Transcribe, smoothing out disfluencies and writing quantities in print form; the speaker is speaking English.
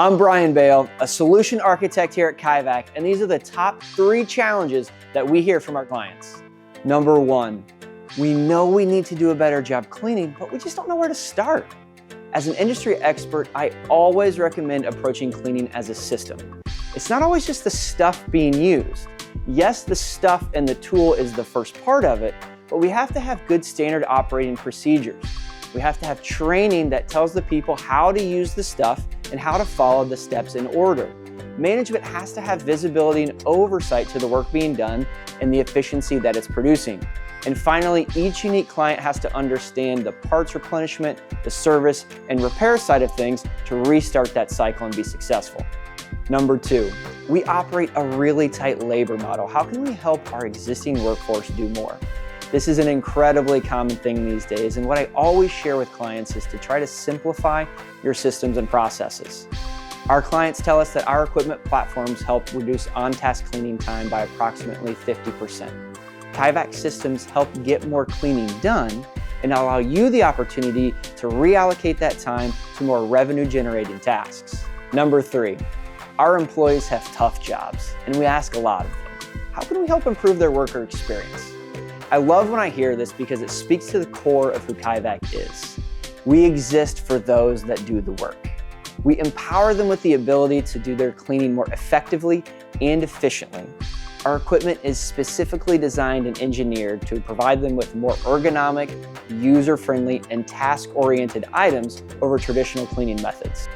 I'm Brian Bale, a solution architect here at Kaivac, and these are the top 3 challenges that we hear from our clients. Number 1, we know we need to do a better job cleaning, but we just don't know where to start. As an industry expert, I always recommend approaching cleaning as a system. It's not always just the stuff being used. Yes, the stuff and the tool is the first part of it, but we have to have good standard operating procedures. We have to have training that tells the people how to use the stuff and how to follow the steps in order. Management has to have visibility and oversight to the work being done and the efficiency that it's producing. And finally, each unique client has to understand the parts replenishment, the service, and repair side of things to restart that cycle and be successful. Number 2, we operate a really tight labor model. How can we help our existing workforce do more? This is an incredibly common thing these days, and what I always share with clients is to try to simplify your systems and processes. Our clients tell us that our equipment platforms help reduce on-task cleaning time by approximately 50%. Kaivac systems help get more cleaning done and allow you the opportunity to reallocate that time to more revenue-generating tasks. Number 3, our employees have tough jobs, and we ask a lot of them. How can we help improve their worker experience? I love when I hear this because it speaks to the core of who Kaivac is. We exist for those that do the work. We empower them with the ability to do their cleaning more effectively and efficiently. Our equipment is specifically designed and engineered to provide them with more ergonomic, user-friendly, and task-oriented items over traditional cleaning methods.